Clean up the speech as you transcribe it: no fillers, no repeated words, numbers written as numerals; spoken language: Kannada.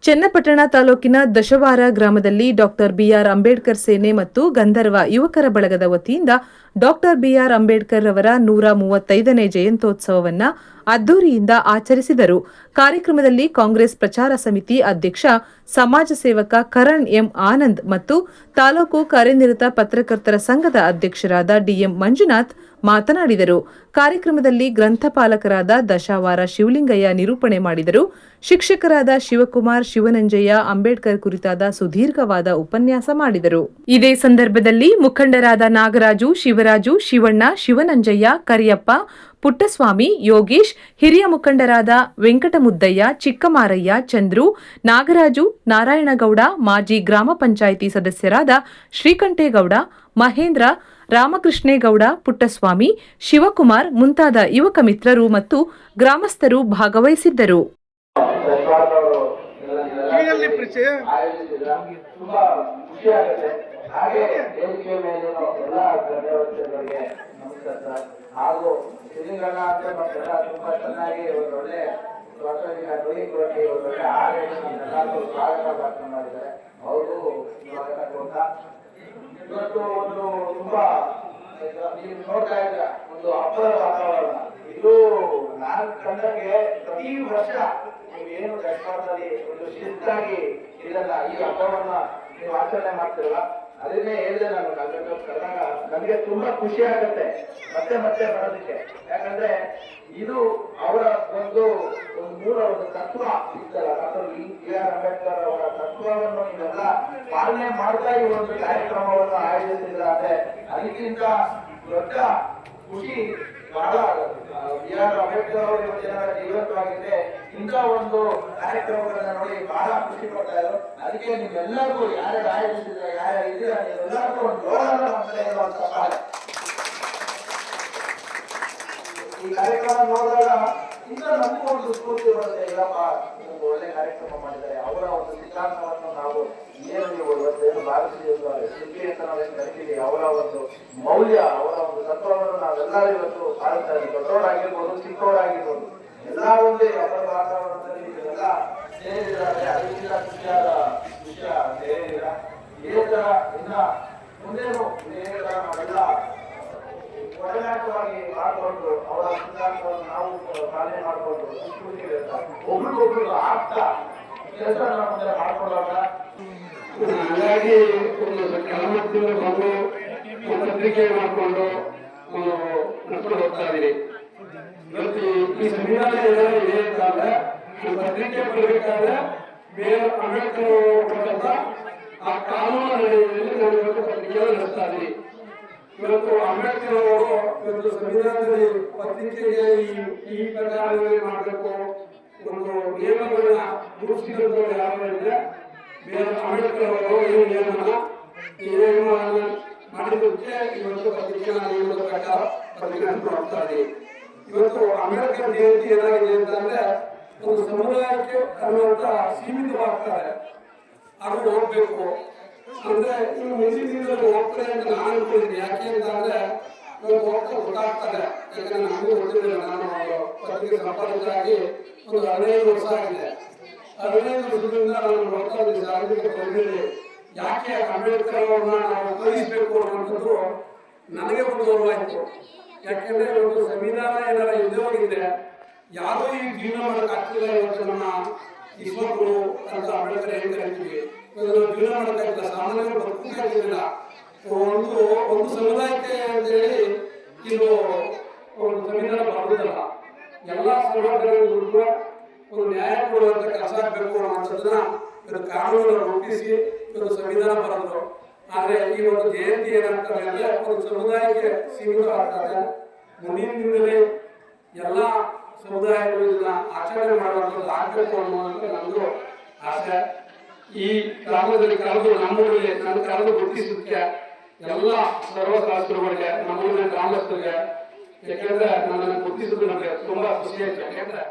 ಚನ್ನಪಟ್ಟಣ ತಾಲೂಕಿನ ದಶವಾರ ಗ್ರಾಮದಲ್ಲಿ ಡಾಕ್ಟರ್ ಬಿಆರ್ ಅಂಬೇಡ್ಕರ್ ಸೇನೆ ಮತ್ತು ಗಂಧರ್ವ ಯುವಕರ ಬಳಗದ ವತಿಯಿಂದ ಡಾಕ್ಟರ್ ಬಿಆರ್ ಅಂಬೇಡ್ಕರ್ ಅವರ 135ನೇ ಜಯಂತ್ಯೋತ್ಸವವನ್ನು ಅದ್ದೂರಿಯಿಂದ ಆಚರಿಸಿದರು. ಕಾರ್ಯಕ್ರಮದಲ್ಲಿ ಕಾಂಗ್ರೆಸ್ ಪ್ರಚಾರ ಸಮಿತಿ ಅಧ್ಯಕ್ಷ ಸಮಾಜ ಸೇವಕ ಕರಣ್ ಎಂ ಆನಂದ್ ಮತ್ತು ತಾಲೂಕು ಕಾರ್ಯನಿರತ ಪತ್ರಕರ್ತರ ಸಂಘದ ಅಧ್ಯಕ್ಷರಾದ ಡಿಎಂ ಮಂಜುನಾಥ್ ಮಾತನಾಡಿದರು. ಕಾರ್ಯಕ್ರಮದಲ್ಲಿ ಗ್ರಂಥಪಾಲಕರಾದ ದಶಾವಾರ ಶಿವಲಿಂಗಯ್ಯ ನಿರೂಪಣೆ ಮಾಡಿದರು. ಶಿಕ್ಷಕರಾದ ಶಿವಕುಮಾರ್, ಶಿವನಂಜಯ್ಯ ಅಂಬೇಡ್ಕರ್ ಕುರಿತಾದ ಸುದೀರ್ಘವಾದ ಉಪನ್ಯಾಸ ಮಾಡಿದರು. ಇದೇ ಸಂದರ್ಭದಲ್ಲಿ ಮುಖಂಡರಾದ ನಾಗರಾಜು, ಶಿವರಾಜು, ಶಿವಣ್ಣ, ಶಿವನಂಜಯ್ಯ, ಕರಿಯಪ್ಪ, ಪುಟ್ಟಸ್ವಾಮಿ, ಯೋಗೇಶ್, ಹಿರಿಯ ಮುಖಂಡರಾದ ವೆಂಕಟಮುದ್ದಯ್ಯ, ಚಿಕ್ಕಮಾರಯ್ಯ, ಚಂದ್ರು, ನಾಗರಾಜು, ನಾರಾಯಣಗೌಡ, ಮಾಜಿ ಗ್ರಾಮ ಪಂಚಾಯಿತಿ ಸದಸ್ಯರಾದ ಶ್ರೀಕಂಠೇಗೌಡ, ಮಹೇಂದ್ರ, ರಾಮಕೃಷ್ಣೇಗೌಡ, ಪುಟ್ಟಸ್ವಾಮಿ, ಶಿವಕುಮಾರ್ ಮುಂತಾದ ಯುವಕ ಮಿತ್ರರು ಮತ್ತು ಗ್ರಾಮಸ್ಥರು ಭಾಗವಹಿಸಿದ್ದರು. ಹಾಗೂ ಸಿರಿಗಣ್ಣ ಅಂತ ಮತ್ತೆಲ್ಲ ತುಂಬಾ ಚೆನ್ನಾಗಿ ಒಳ್ಳೆ ಒಳ್ಳೆ ಆಡಳಿತ ಸ್ವಾಗತ ಭಾಷಣ ಮಾಡಿದ್ದಾರೆ. ಅವರು ಇವತ್ತು ಒಂದು ತುಂಬಾ ನೀವು ನೋಡ್ತಾ ಇದ್ರ ಒಂದು ಹಬ್ಬದ ವಾತಾವರಣ. ಇದು ನಾನು ಕಂಡಂಗೆ ಪ್ರತಿ ವರ್ಷ ನೀವೇನು ದಶವಾರದಲ್ಲಿ ಒಂದು ಶಿಸ್ತಾಗಿ ಇದನ್ನ ಈ ಹಬ್ಬವನ್ನ ನೀವು ಆಚರಣೆ ಮಾಡ್ತಿರಲ್ಲ, ಅದನ್ನೇ ಹೇಳಿದೆ ನಾನು. ಕರೆದಾಗ ನನಗೆ ತುಂಬಾ ಖುಷಿ ಆಗುತ್ತೆ ಮತ್ತೆ ಮತ್ತೆ ಬರೋದಕ್ಕೆ. ಯಾಕಂದ್ರೆ ಇದು ಅವರ ಒಂದು ಮೂಲ ಒಂದು ತತ್ವ ಇತ್ತಲ್ಲ, ಡಾಕ್ಟರ್ ಬಿ.ಆರ್. ಅಂಬೇಡ್ಕರ್ ಅವರ ತತ್ವವನ್ನು ನೀವೆಲ್ಲ ಪಾಲನೆ ಮಾಡ್ತಾ ಈ ಒಂದು ಕಾರ್ಯಕ್ರಮವನ್ನು ಆಯೋಜಿಸಿದ್ರೆ ಅದಕ್ಕಿಂತ ದೊಡ್ಡ ಖುಷಿ ಬಹಳ. ಬಿ.ಆರ್. ಅಂಬೇಡ್ಕರ್ ಅವರು ಇವತ್ತಿನ ಜೀವಂತವಾಗಿದೆ. ಇಂಥ ಒಂದು ಕಾರ್ಯಕ್ರಮಗಳನ್ನ ನೋಡಿ ಬಹಳ ಖುಷಿ ಪಡ್ತಾ ಇದ್ರು. ಅದಕ್ಕೆ ನಿಮ್ಮೆಲ್ಲರಿಗೂ ಯಾರ್ಯಾರು ಆಯೋಜಿಸಿದ್ರೆ ಯಾರ್ಯಾರು ಇದ್ದೀರಾ ನೀವೆಲ್ಲರಿಗೂ ಒಂದು ಜೋರಾದ ಮಾಡ್ತಾ ಇರುವಂತ ಈ ಕಾರ್ಯಕ್ರಮ ನೋಡಿದಾಗ ಇಂಥ ನಮಗೂ ಒಂದು ಸ್ಫೂರ್ತಿ ಬರುತ್ತೆ. ಇಲ್ಲಪ್ಪ ಒಂದು ಒಳ್ಳೆ ಕಾರ್ಯಕ್ರಮ ಮಾಡಿದ್ದಾರೆ, ಅವರ ಒಂದು ಸಿದ್ಧಾಂತವನ್ನು ನಾವು ಏನು ನೀವು ಇವತ್ತೇನು ಭಾರತೀಯ ಶಿಲ್ಪಿ ಅಂತ ನಾವೇನು ಕರಿತೀವಿ, ಅವರ ಒಂದು ಮೌಲ್ಯ, ಅವರ ಒಂದು ತತ್ವವನ್ನು ನಾವೆಲ್ಲರೂ ಇವತ್ತು ಪಾಲಿಸ್ತಾ ಇದ್ದೀವಿ. ದೊಡ್ಡವರಾಗಿರ್ಬೋದು, ಚಿಕ್ಕವರಾಗಿರ್ಬೋದು, ಎಲ್ಲ ಒಂದೇ ಹಬ್ಬದ ವಾತಾವರಣದಲ್ಲಿ ನೀವೆಲ್ಲ ಸೇರಿದ್ದಾರೆ. ಅದಕ್ಕಿಂತ ಖುಷಿಯಾದ ವಿಷಯ ಸೇರಿಲ್ಲ. ಇದೇ ತರ ಇನ್ನ ಮುಂದೇನು ನಾವೆಲ್ಲ ಒಡನಾಟವಾಗಿ ಮಾಡಿಕೊಂಡು ಅವರ ಸಿದ್ಧಾಂತವನ್ನು ನಾವು ಪಾಲನೆ ಮಾಡಿಕೊಂಡು ಒಬ್ರಿಗೊಬ್ರು ಆಗ್ತಾ ಕೆಲಸ ಮುಂದೆ ಮಾಡ್ಕೊಳ್ಳೋಣ. ಹಾಗಾಗಿ ಒಂದು ಕೆಲವೊಂದು ಬಂದು ಪತ್ರಿಕೆ ಮಾಡಿಕೊಂಡು ನಡ್ಕೊಂಡು ಹೋಗ್ತಾ ಇದ್ದೀರಿ. ಇವತ್ತು ಈ ಸಂವಿಧಾನ ಇದೆ ಅಂತಂದ್ರೆ ಪತ್ರಿಕೆ ಬರಬೇಕಾದ್ರೆ ಬೇರೆ ಅಂಬೇಡ್ಕರ್ ಕೊಟ್ಟಂತ ಆ ಕಾನೂನು ನಡೆಯುವುದರಲ್ಲಿ ನಾವು ಇವತ್ತು ಪತ್ರಿಕೆಯನ್ನು ನಡೆಸ್ತಾ ಇದ್ದೀವಿ. ಇವತ್ತು ಅಂಬೇಡ್ಕರ್ ಅವರು ಇವತ್ತು ಸಂವಿಧಾನದಲ್ಲಿ ಪತ್ರಿಕೆಗೆ ಈ ಪ್ರಕಾರವಾಗಿ ಮಾಡಬೇಕು ಒಂದು ನಿಯಮಗಳನ್ನ ರೂಪಿಸಿದಂಥವ್ರು ಯಾರು ಹೇಳಿದ್ರೆ ಬೇರೆ ಅಂಬೇಡ್ಕರ್ ಅವರು ಈ ನಿಯಮವನ್ನು ಮಾಡಿದ್ದಕ್ಕೆ ಇವತ್ತು ಪತ್ರಿಕೆಯ ನಿಯಮದ ಪ್ರಕಾರ ಪತ್ರಿಕೆಯನ್ನು ನೋಡ್ತಾ ಇದ್ದೀವಿ. ಇವತ್ತು ಅಂಬೇಡ್ಕರ್ ಜಯಂತಿ ಏನಾಗಿದೆ ಅಂತಂದ್ರೆ ಒಂದು ಸಮುದಾಯಕ್ಕೆ ಅನ್ನುವಂತ ಸೀಮಿತವಾಗ್ತಾರೆ. ಅದು ಹೋಗ್ಬೇಕು ಅಂದ್ರೆ ಇನ್ನು ಮುಂದಿನ ದಿನದಲ್ಲಿ ಹೋಗ್ತಾರೆ ಅಂತ ನಾನು ಅನ್ಕೊಂಡಿದ್ದೀನಿ. ಯಾಕೆ ಅಂತಂದ್ರೆ ಇವತ್ತು ಹೋಗ್ತಾ ಗೊತ್ತಾಗ್ತದೆ. ಯಾಕಂದ್ರೆ ನಮಗೂ ಗೊತ್ತಿರಲಿಲ್ಲ. ನಾನು ಪತ್ರಿಕೆ ಸಂಪಾದಕರಾಗಿ ಒಂದು 15 ವರ್ಷ ಆಗಿದೆ. 15 ವರ್ಷದಿಂದ ನಾನು ನೋಡ್ತಾ ಇದ್ದೀನಿ ಸಾರ್ವಜನಿಕ ತೊಂದರೆ ಯಾಕೆ ಅಂಬೇಡ್ಕರ್ ಅವ್ರನ್ನ ನಾವು ಕಲಿಸಬೇಕು ಅನ್ನೋಂಥದ್ದು ನನಗೆ ಒಂದು ಗೌರವಾಯಿತು. ಯಾಕೆಂದ್ರೆ ಇವತ್ತು ಸಂವಿಧಾನ ಏನಾರ ಇಲ್ಲದೆ ಹೋಗಿದ್ರೆ ಯಾರೂ ಈ ಜೀವನ ಮಾಡೋಕ್ಕಾಗ್ತಿಲ್ಲ. ಇವತ್ತು ನಮ್ಮ ಈಶ್ವರರು ಅಂತ ಅಂಬೇಡ್ಕರ್ ಏನ್ ಕರಿತೀವಿ, ಜೀವನ ಮಾಡೋಕ್ಕಾಗ್ತಿಲ್ಲ, ಸಾಮಾನ್ಯರು ಬದುಕುತ್ತಿಲ್ಲ. ಒಂದು ಸಮುದಾಯಕ್ಕೆ ಅಂತ ಹೇಳಿ ಇದು ಒಂದು ಸಂವಿಧಾನ ಬರುವುದಲ್ಲ. ಎಲ್ಲ ಸಮಾಜಗಳಿಗೂ ಒಂದು ನ್ಯಾಯ ಕೊಡುವಂತ ಕೆಲಸ ಆಗಬೇಕು ಅನ್ನೋದನ್ನ ಇವತ್ತು ಕಾನೂನನ್ನು ರೂಪಿಸಿ ಇವತ್ತು ಸಂವಿಧಾನ ಬರೆದ್ರು. ಆದ್ರೆ ಈ ಒಂದು ಜಯಂತಿ ಏನಾಗ್ತದೆ ಅಂದ್ರೆ ಒಂದು ಸಮುದಾಯಕ್ಕೆ ಸೀಮಿತವಾಗ್ತದೆ. ಮುಂದಿನ ದಿನದಲ್ಲಿ ಎಲ್ಲ ಸಮುದಾಯಗಳು ಇದನ್ನ ಆಚರಣೆ ಮಾಡುವಂಥದ್ದು ಆಗ್ಬೇಕು ಅನ್ನುವಂತ ನಮ್ದು ಆಸೆ. ಈ ಗ್ರಾಮದಲ್ಲಿ ಕರೆದು ನಮ್ಮೂರಿಗೆ ನನ್ನ ಕರೆದು ಗುರುತಿಸೋದಕ್ಕೆ ಎಲ್ಲ ಸರ್ವಶಾಸ್ತ್ರಗಳಿಗೆ ನಮ್ಮೂರಿನ ಗ್ರಾಮಸ್ಥರಿಗೆ, ಯಾಕೆಂದ್ರೆ ನನ್ನನ್ನು ಗುರುತಿಸೋದು ನಮಗೆ ತುಂಬಾ ಖುಷಿ ಆಯ್ತು. ಯಾಕೆಂದ್ರೆ